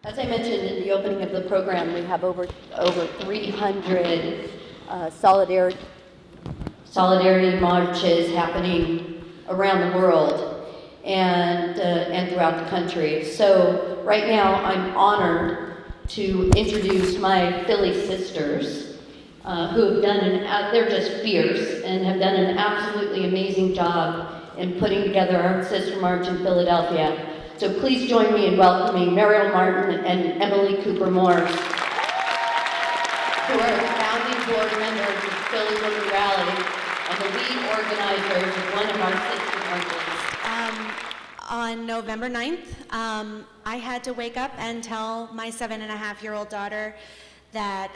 As I mentioned in the opening of the program, we have over 300 solidarity marches happening around the world and throughout the country. So right now, I'm honored to introduce my Philly sisters, who have done they're just fierce and have done an absolutely amazing job in putting together our sister march in Philadelphia. So please join me in welcoming Mariel Martin and Emily Cooper Morse, who are founding board members of Philly Women Rally and the lead organizers of one of our sister marches. On November 9th, I had to wake up and tell my 7.5-year-old daughter that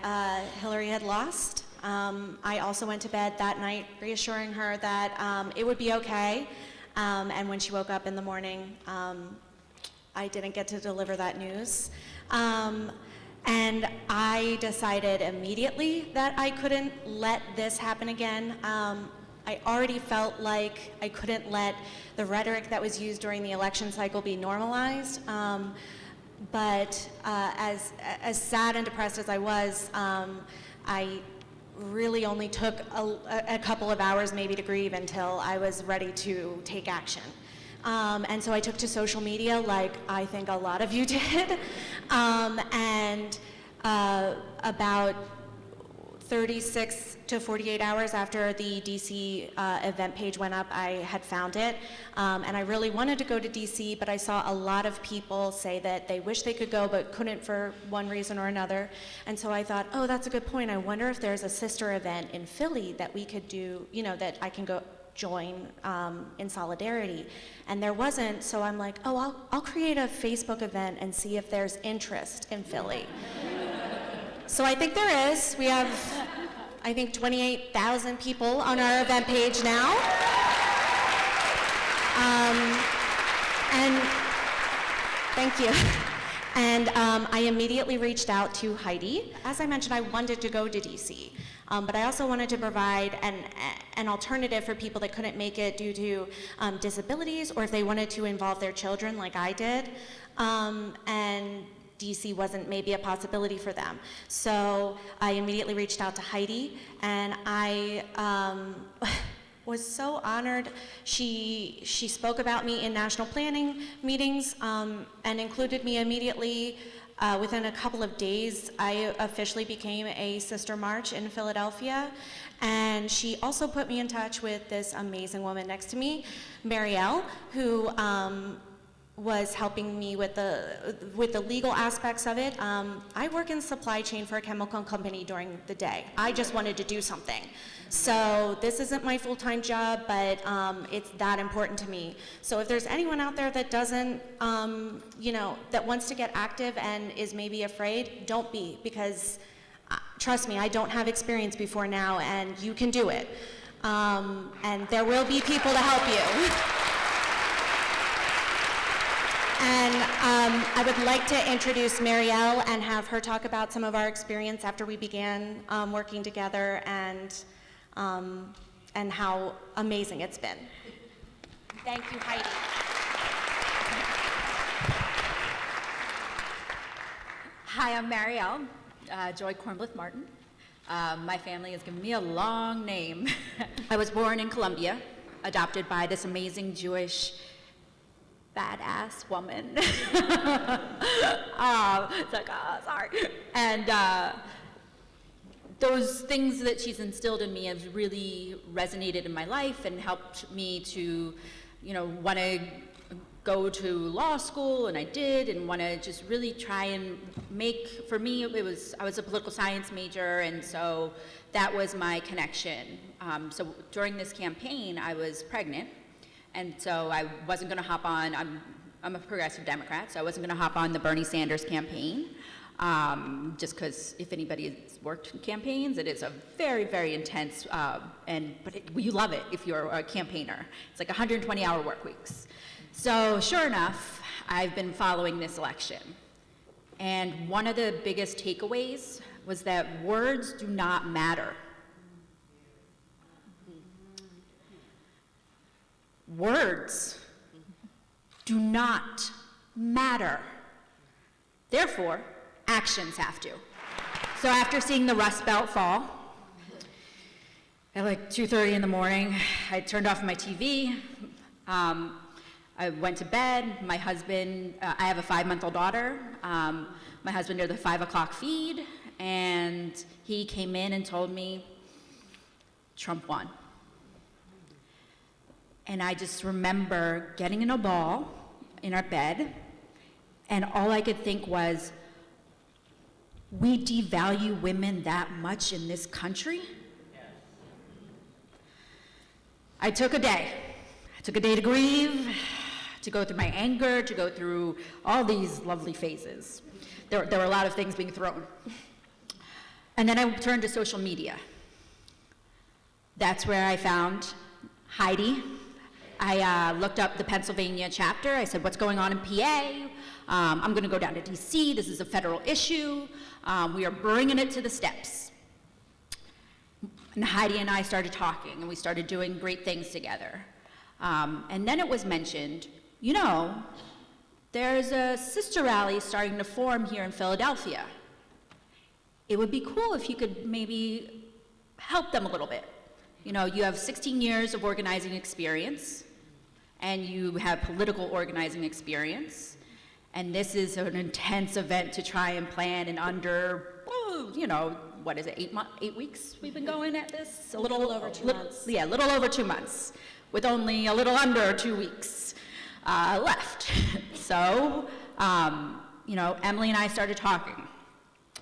Hillary had lost. I also went to bed that night reassuring her that it would be okay. And when she woke up in the morning, I didn't get to deliver that news. And I decided immediately that I couldn't let this happen again. I already felt like I couldn't let the rhetoric that was used during the election cycle be normalized. But as sad and depressed as I was, I really only took a couple of hours maybe to grieve until I was ready to take action. And so I took to social media like I think a lot of you did. And about 36 to 48 hours after the DC event page went up, I had found it. And I really wanted to go to DC, but I saw a lot of people say that they wish they could go but couldn't for one reason or another. And so I thought, oh, that's a good point. I wonder if there's a sister event in Philly that we could do, that I can go join in solidarity. And there wasn't, so I'm like, oh, I'll create a Facebook event and see if there's interest in Philly. So I think there is. We have, I think, 28,000 people on our event page now. And thank you. And I immediately reached out to Heidi. As I mentioned, I wanted to go to DC, but I also wanted to provide an alternative for people that couldn't make it due to disabilities, or if they wanted to involve their children like I did. And DC wasn't maybe a possibility for them. So I immediately reached out to Heidi, and I was so honored. She spoke about me in national planning meetings and included me immediately. Within a couple of days, I officially became a sister march in Philadelphia. And she also put me in touch with this amazing woman next to me, Mariel, who was helping me with the legal aspects of it. I work in supply chain for a chemical company during the day. I just wanted to do something. So this isn't my full-time job, but it's that important to me. So if there's anyone out there that doesn't, that wants to get active and is maybe afraid, don't be, because trust me, I don't have experience before now, and you can do it. And there will be people to help you. And I would like to introduce Mariel and have her talk about some of our experience after we began working together, and how amazing it's been. Thank you, Heidi. Hi, I'm Mariel, Joy Kornblith Martin. My family has given me a long name. I was born in Colombia, adopted by this amazing Jewish badass woman. It's like, oh, sorry. And those things that she's instilled in me have really resonated in my life and helped me to, want to go to law school, and I did, and want to just really try and make, for me, I was a political science major, and so that was my connection. So during this campaign, I was pregnant. And so I wasn't going to hop on, I'm a progressive Democrat, so I wasn't going to hop on the Bernie Sanders campaign, just because if anybody has worked in campaigns, it is a very, very intense, but you love it if you're a campaigner. It's like 120-hour work weeks. So sure enough, I've been following this election. And one of the biggest takeaways was that words do not matter. Words do not matter. Therefore, actions have to. So after seeing the Rust Belt fall, at like 2:30 in the morning, I turned off my TV. I went to bed. My husband, I have a 5-month-old daughter. My husband did the 5 o'clock feed, and he came in and told me, Trump won. And I just remember getting in a ball in our bed, and all I could think was, we devalue women that much in this country? I took a day. I took a day to grieve, to go through my anger, to go through all these lovely phases. There were a lot of things being thrown. And then I turned to social media. That's where I found Heidi. I looked up the Pennsylvania chapter. I said, what's going on in PA? I'm going to go down to DC. This is a federal issue. We are bringing it to the steps. And Heidi and I started talking, and we started doing great things together. And then it was mentioned, you know, there's a sister rally starting to form here in Philadelphia. It would be cool if you could maybe help them a little bit. You know, you have 16 years of organizing experience, and you have political organizing experience, and this is an intense event to try and plan in under, you know, what is it, 8 weeks we've been going at this? A little over 2 months. Yeah, a little over 2 months, with only a little under 2 weeks left. So, you know, Emily and I started talking.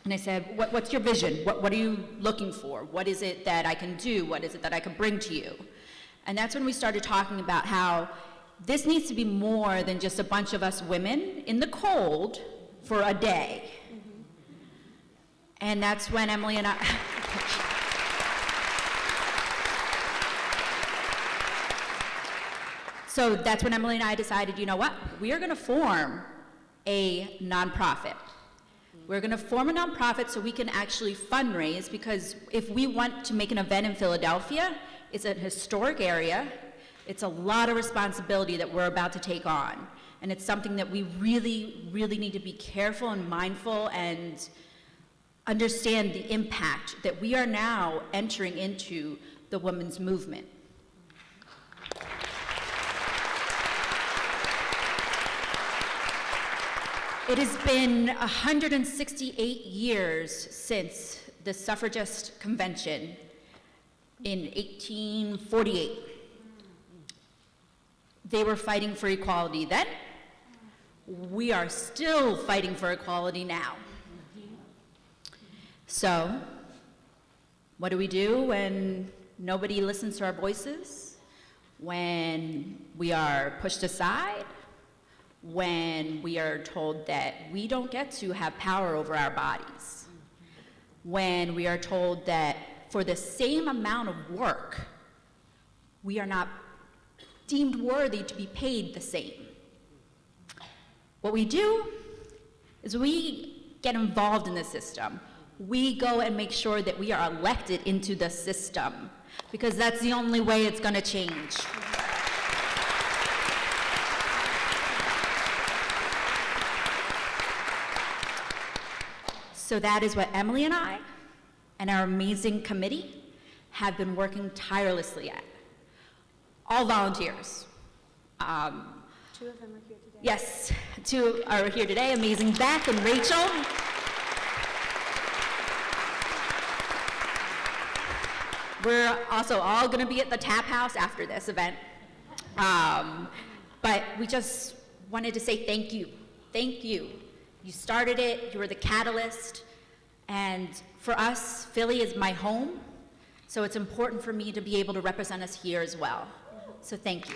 And I said, what's your vision? What are you looking for? What is it that I can do? What is it that I can bring to you? And that's when we started talking about how this needs to be more than just a bunch of us women in the cold for a day. Mm-hmm. And that's when Emily and I... So that's when Emily and I decided, you know what? We are going to form a nonprofit. We're going to form a nonprofit so we can actually fundraise, because if we want to make an event in Philadelphia, it's a historic area. It's a lot of responsibility that we're about to take on. And it's something that we really, really need to be careful and mindful and understand the impact that we are now entering into the women's movement. It has been 168 years since the suffragist convention in 1848. They were fighting for equality then. We are still fighting for equality now. So, what do we do when nobody listens to our voices? When we are pushed aside? When we are told that we don't get to have power over our bodies, when we are told that for the same amount of work, we are not deemed worthy to be paid the same. What we do is we get involved in the system. We go and make sure that we are elected into the system, because that's the only way it's going to change. So that is what Emily and I and our amazing committee have been working tirelessly at. All volunteers. 2 of them are here today. Yes, 2 are here today, amazing Beth and Rachel. We're also all gonna be at the Tap House after this event. But we just wanted to say thank you. Thank you. You started it, you were the catalyst, and for us, Philly is my home, so it's important for me to be able to represent us here as well. So thank you.